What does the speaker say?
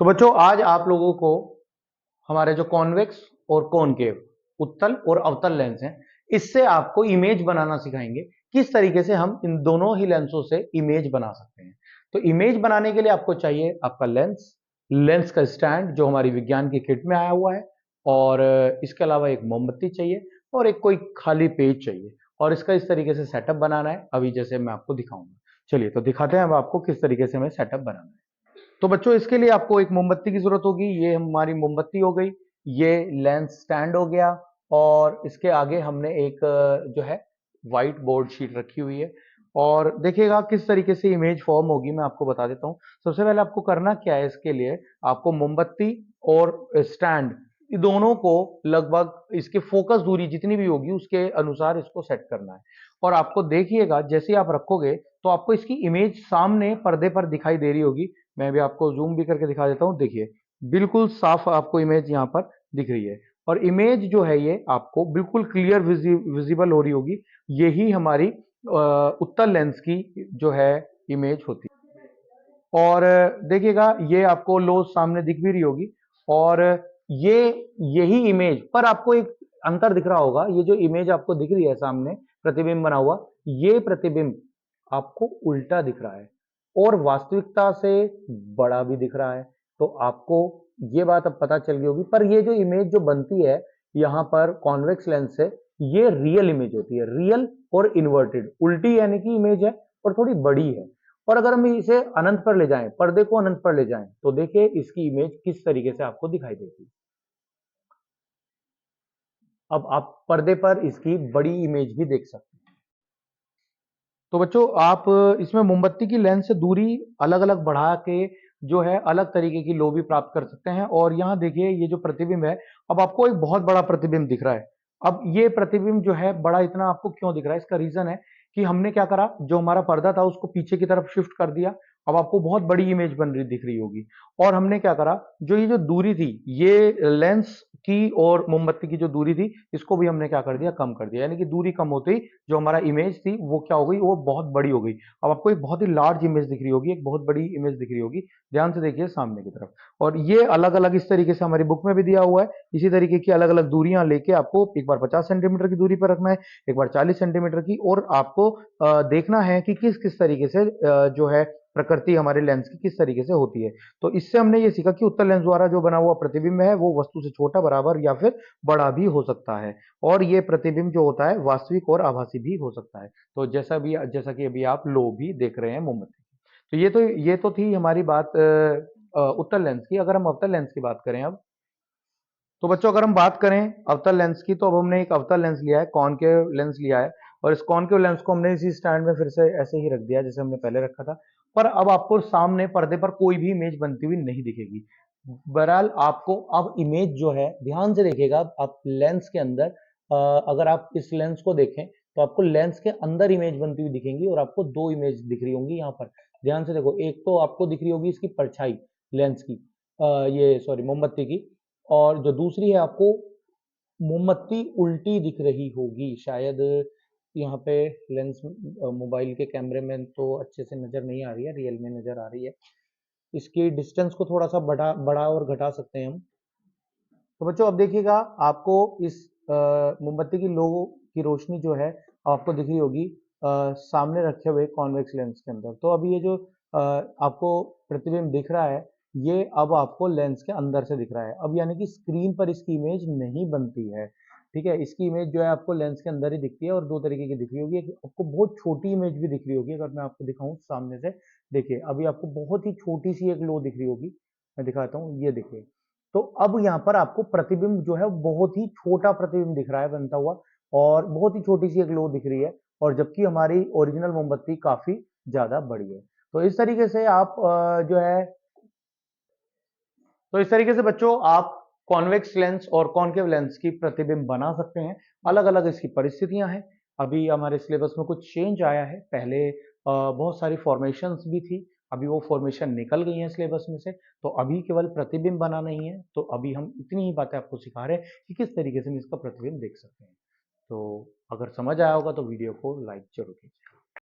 तो बच्चों आज आप लोगों को हमारे जो कॉन्वेक्स और कॉनकेव उत्तल और अवतल लेंस हैं इससे आपको इमेज बनाना सिखाएंगे। किस तरीके से हम इन दोनों ही लेंसों से इमेज बना सकते हैं। तो इमेज बनाने के लिए आपको चाहिए आपका लेंस, लेंस का स्टैंड जो हमारी विज्ञान की किट में आया हुआ है, और इसके अलावा एक मोमबत्ती चाहिए और एक कोई खाली पेज चाहिए, और इसका इस तरीके से सेटअप बनाना है अभी जैसे मैं आपको दिखाऊंगा। चलिए तो दिखाते हैं अब आपको किस तरीके से हमें सेटअप बनाना है। तो बच्चों इसके लिए आपको एक मोमबत्ती की जरूरत होगी। ये हमारी मोमबत्ती हो गई, ये लेंस स्टैंड हो गया, और इसके आगे हमने एक जो है व्हाइट बोर्ड शीट रखी हुई है। और देखिएगा किस तरीके से इमेज फॉर्म होगी, मैं आपको बता देता हूँ। सबसे पहले आपको करना क्या है, इसके लिए आपको मोमबत्ती और स्टैंड दोनों को लगभग इसके फोकस दूरी जितनी भी होगी उसके अनुसार इसको सेट करना है। और आपको देखिएगा जैसे आप रखोगे तो आपको इसकी इमेज सामने पर्दे पर दिखाई दे रही होगी। मैं भी आपको जूम भी करके दिखा देता हूँ। देखिए बिल्कुल साफ आपको इमेज यहाँ पर दिख रही है, और इमेज जो है ये आपको बिल्कुल क्लियर विजिबल हो रही होगी। यही हमारी उत्तल लेंस की जो है इमेज होती है। और देखिएगा ये आपको लो सामने दिख भी रही होगी, और ये यही इमेज पर आपको एक अंतर दिख रहा होगा। ये जो इमेज आपको दिख रही है सामने प्रतिबिंब बना हुआ, ये प्रतिबिंब आपको उल्टा दिख रहा है और वास्तविकता से बड़ा भी दिख रहा है। तो आपको ये बात अब पता चल गई होगी। पर ये जो इमेज जो बनती है यहाँ पर कॉन्वेक्स लेंस से, ये रियल इमेज होती है। रियल और इन्वर्टेड, उल्टी यानी कि इमेज है और थोड़ी बड़ी है। और अगर हम इसे अनंत पर ले जाएं, पर्दे को अनंत पर ले जाएं, तो देखिए इसकी इमेज किस तरीके से आपको दिखाई देगी। अब आप पर्दे पर इसकी बड़ी इमेज भी देख सकते हैं। तो बच्चों आप इसमें मोमबत्ती की लेंस से दूरी अलग अलग बढ़ा के जो है अलग तरीके की लो भी प्राप्त कर सकते हैं। और यहाँ देखिए ये जो प्रतिबिंब है, अब आपको एक बहुत बड़ा प्रतिबिंब दिख रहा है। अब ये प्रतिबिंब जो है बड़ा इतना आपको क्यों दिख रहा है, इसका रीजन है कि हमने क्या करा, जो हमारा पर्दा था उसको पीछे की तरफ शिफ्ट कर दिया। अब आपको बहुत बड़ी इमेज बन रही दिख रही होगी। और हमने क्या करा, जो ये जो दूरी थी, ये लेंस की और मोमबत्ती की जो दूरी थी, इसको भी हमने क्या कर दिया, कम कर दिया। यानी कि दूरी कम होते ही जो हमारा इमेज थी वो क्या हो गई, वो बहुत बड़ी हो गई। अब आपको एक बहुत ही लार्ज इमेज दिख रही होगी, एक बहुत बड़ी इमेज दिख रही होगी। ध्यान से देखिए सामने की तरफ। और ये अलग अलग इस तरीके से हमारी बुक में भी दिया हुआ है। इसी तरीके की अलग अलग दूरियां लेके आपको एक बार 50 सेंटीमीटर की दूरी पर रखना है, एक बार 40 सेंटीमीटर की। और आपको देखना है कि किस किस तरीके से जो है प्रकृति हमारे लेंस की किस तरीके से होती है। तो इससे हमने ये सीखा कि उत्तल लेंस द्वारा जो बना हुआ प्रतिबिंब है वो वस्तु से छोटा, बराबर या फिर बड़ा भी हो सकता है। और ये प्रतिबिंब जो होता है वास्तविक और आभासी भी हो सकता है। तो जैसा कि अभी आप लो भी देख रहे हैं मोमबत्ती। तो ये तो थी हमारी बात उत्तल लेंस की। अगर हम अवतल लेंस की बात करें अब, तो बच्चों अगर हम बात करें अवतल लेंस की, तो अब हमने एक अवतल लेंस लिया है, कॉनकेव लेंस लिया है। और इस कॉनकेव लेंस को हमने इसी स्टैंड में फिर से ऐसे ही रख दिया जैसे हमने पहले रखा था। पर अब आपको सामने पर्दे पर कोई भी इमेज बनती हुई नहीं दिखेगी। बहरहाल आपको अब इमेज जो है, ध्यान से देखिएगा, आप लेंस के अंदर अगर आप इस लेंस को देखें तो आपको लेंस के अंदर इमेज बनती हुई दिखेंगी, और आपको दो इमेज दिख रही होंगी यहाँ पर। ध्यान से देखो, एक तो आपको दिख रही होगी इसकी परछाई लेंस की, ये सॉरी मोमबत्ती की। और जो दूसरी है आपको मोमबत्ती उल्टी दिख रही होगी शायद। यहाँ पे लेंस मोबाइल के कैमरे में तो अच्छे से नजर नहीं आ रही है, रियल में नजर आ रही है। इसकी डिस्टेंस को थोड़ा सा बढ़ा और घटा सकते हैं हम। तो बच्चों अब देखिएगा आपको इस मोमबत्ती की लो की रोशनी जो है आपको दिख रही होगी सामने रखे हुए कॉन्वेक्स लेंस के अंदर। तो अभी ये जो आपको प्रतिबिंब दिख रहा है, ये अब आपको लेंस के अंदर से दिख रहा है। अब यानी कि स्क्रीन पर इसकी इमेज नहीं बनती है। ठीक है, इसकी इमेज जो है आपको लेंस के अंदर ही दिखती है, और दो तरीके की दिख रही होगी। एक आपको बहुत छोटी इमेज भी दिख रही होगी, अगर मैं आपको दिखाऊं सामने से। देखिए अभी आपको बहुत ही छोटी सी एक लो दिख रही होगी, मैं दिखाता हूँ, ये देखिए। तो अब यहाँ पर आपको प्रतिबिंब जो है बहुत ही छोटा प्रतिबिंब दिख रहा है बनता हुआ, और बहुत ही छोटी सी एक लो दिख रही है। और जबकि हमारी ओरिजिनल मोमबत्ती काफी ज्यादा बड़ी है। तो इस तरीके से आप जो है, तो इस तरीके से बच्चों आप कॉन्वेक्स लेंस और कॉनकेव लेंस की प्रतिबिंब बना सकते हैं। अलग अलग इसकी परिस्थितियां हैं। अभी हमारे सिलेबस में कुछ चेंज आया है। पहले बहुत सारी फॉर्मेशंस भी थी, अभी वो फॉर्मेशन निकल गई हैं सिलेबस में से। तो अभी केवल प्रतिबिंब बनाना ही है। तो अभी हम इतनी ही बातें आपको सिखा रहे हैं कि किस तरीके से हम इसका प्रतिबिंब देख सकते हैं। तो अगर समझ आया होगा तो वीडियो को लाइक जरूर कीजिए।